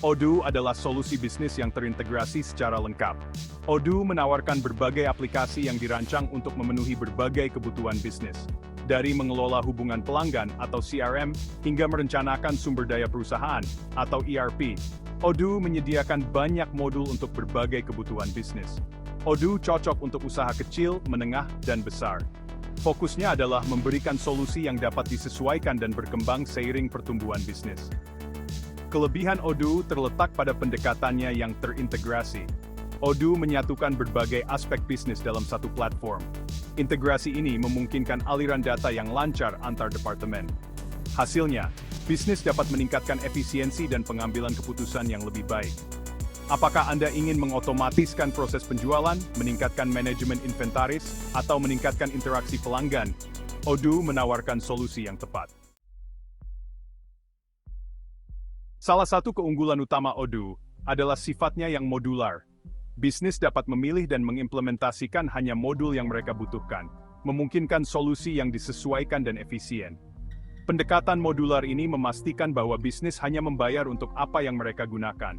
Odoo adalah solusi bisnis yang terintegrasi secara lengkap. Odoo menawarkan berbagai aplikasi yang dirancang untuk memenuhi berbagai kebutuhan bisnis. Dari mengelola hubungan pelanggan atau CRM, hingga merencanakan sumber daya perusahaan atau ERP. Odoo menyediakan banyak modul untuk berbagai kebutuhan bisnis. Odoo cocok untuk usaha kecil, menengah, dan besar. Fokusnya adalah memberikan solusi yang dapat disesuaikan dan berkembang seiring pertumbuhan bisnis. Kelebihan Odoo terletak pada pendekatannya yang terintegrasi. Odoo menyatukan berbagai aspek bisnis dalam satu platform. Integrasi ini memungkinkan aliran data yang lancar antar departemen. Hasilnya, bisnis dapat meningkatkan efisiensi dan pengambilan keputusan yang lebih baik. Apakah Anda ingin mengotomatiskan proses penjualan, meningkatkan manajemen inventaris, atau meningkatkan interaksi pelanggan? Odoo menawarkan solusi yang tepat. Salah satu keunggulan utama Odoo adalah sifatnya yang modular. Bisnis dapat memilih dan mengimplementasikan hanya modul yang mereka butuhkan, memungkinkan solusi yang disesuaikan dan efisien. Pendekatan modular ini memastikan bahwa bisnis hanya membayar untuk apa yang mereka gunakan.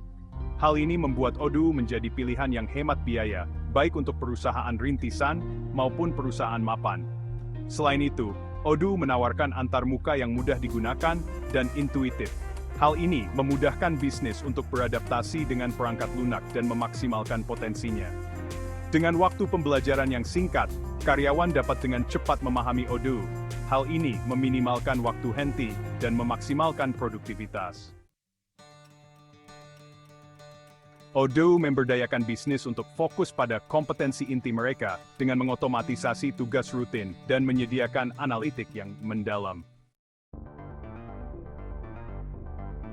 Hal ini membuat Odoo menjadi pilihan yang hemat biaya, baik untuk perusahaan rintisan maupun perusahaan mapan. Selain itu, Odoo menawarkan antarmuka yang mudah digunakan dan intuitif. Hal ini memudahkan bisnis untuk beradaptasi dengan perangkat lunak dan memaksimalkan potensinya. Dengan waktu pembelajaran yang singkat, karyawan dapat dengan cepat memahami Odoo. Hal ini meminimalkan waktu henti dan memaksimalkan produktivitas. Odoo memberdayakan bisnis untuk fokus pada kompetensi inti mereka dengan mengotomatisasi tugas rutin dan menyediakan analitik yang mendalam.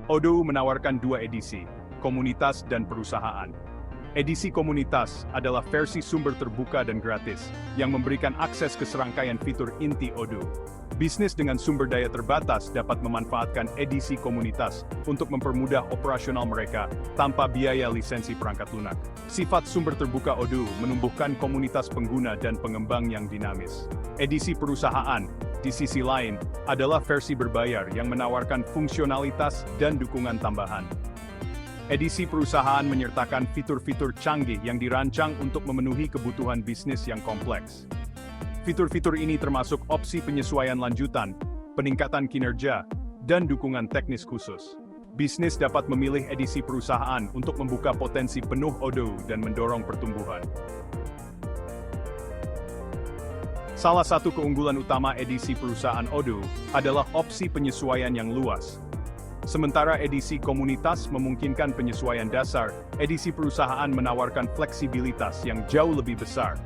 Odoo menawarkan dua edisi, komunitas dan perusahaan. Edisi komunitas adalah versi sumber terbuka dan gratis, yang memberikan akses ke serangkaian fitur inti Odoo. Bisnis dengan sumber daya terbatas dapat memanfaatkan edisi komunitas untuk mempermudah operasional mereka tanpa biaya lisensi perangkat lunak. Sifat sumber terbuka Odoo menumbuhkan komunitas pengguna dan pengembang yang dinamis. Edisi perusahaan, di sisi lain, adalah versi berbayar yang menawarkan fungsionalitas dan dukungan tambahan. Edisi perusahaan menyertakan fitur-fitur canggih yang dirancang untuk memenuhi kebutuhan bisnis yang kompleks. Fitur-fitur ini termasuk opsi penyesuaian lanjutan, peningkatan kinerja, dan dukungan teknis khusus. Bisnis dapat memilih edisi perusahaan untuk membuka potensi penuh Odoo dan mendorong pertumbuhan. Salah satu keunggulan utama edisi perusahaan Odoo adalah opsi penyesuaian yang luas. Sementara edisi komunitas memungkinkan penyesuaian dasar, edisi perusahaan menawarkan fleksibilitas yang jauh lebih besar.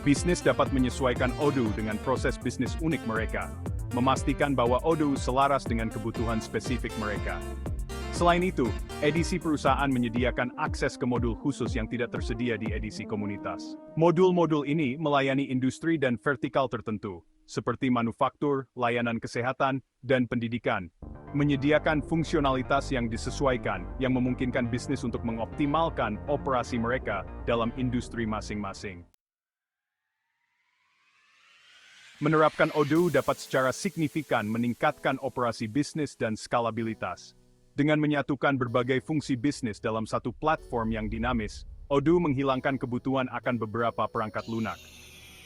Bisnis dapat menyesuaikan Odoo dengan proses bisnis unik mereka, memastikan bahwa Odoo selaras dengan kebutuhan spesifik mereka. Selain itu, edisi perusahaan menyediakan akses ke modul khusus yang tidak tersedia di edisi komunitas. Modul-modul ini melayani industri dan vertikal tertentu, seperti manufaktur, layanan kesehatan, dan pendidikan, menyediakan fungsionalitas yang disesuaikan yang memungkinkan bisnis untuk mengoptimalkan operasi mereka dalam industri masing-masing. Menerapkan Odoo dapat secara signifikan meningkatkan operasi bisnis dan skalabilitas. Dengan menyatukan berbagai fungsi bisnis dalam satu platform yang dinamis, Odoo menghilangkan kebutuhan akan beberapa perangkat lunak.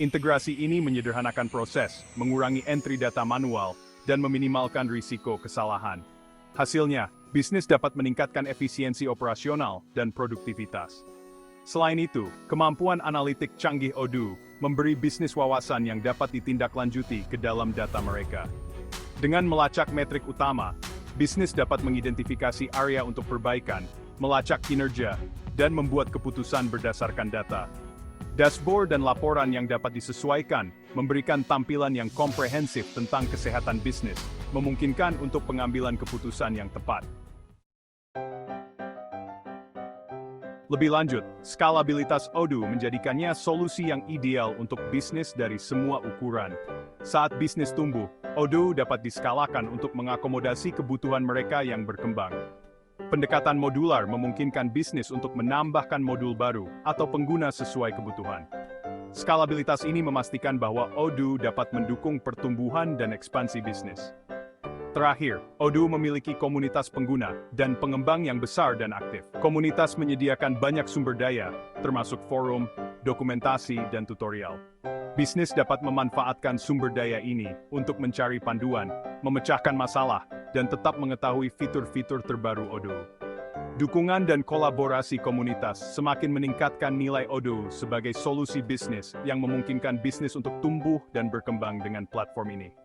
Integrasi ini menyederhanakan proses, mengurangi entry data manual, dan meminimalkan risiko kesalahan. Hasilnya, bisnis dapat meningkatkan efisiensi operasional dan produktivitas. Selain itu, kemampuan analitik canggih Odoo memberi bisnis wawasan yang dapat ditindaklanjuti ke dalam data mereka. Dengan melacak metrik utama, bisnis dapat mengidentifikasi area untuk perbaikan, melacak kinerja, dan membuat keputusan berdasarkan data. Dashboard dan laporan yang dapat disesuaikan memberikan tampilan yang komprehensif tentang kesehatan bisnis, memungkinkan untuk pengambilan keputusan yang tepat. Lebih lanjut, skalabilitas Odoo menjadikannya solusi yang ideal untuk bisnis dari semua ukuran. Saat bisnis tumbuh, Odoo dapat diskalakan untuk mengakomodasi kebutuhan mereka yang berkembang. Pendekatan modular memungkinkan bisnis untuk menambahkan modul baru atau pengguna sesuai kebutuhan. Skalabilitas ini memastikan bahwa Odoo dapat mendukung pertumbuhan dan ekspansi bisnis. Terakhir, Odoo memiliki komunitas pengguna dan pengembang yang besar dan aktif. Komunitas menyediakan banyak sumber daya, termasuk forum, dokumentasi, dan tutorial. Bisnis dapat memanfaatkan sumber daya ini untuk mencari panduan, memecahkan masalah, dan tetap mengetahui fitur-fitur terbaru Odoo. Dukungan dan kolaborasi komunitas semakin meningkatkan nilai Odoo sebagai solusi bisnis yang memungkinkan bisnis untuk tumbuh dan berkembang dengan platform ini.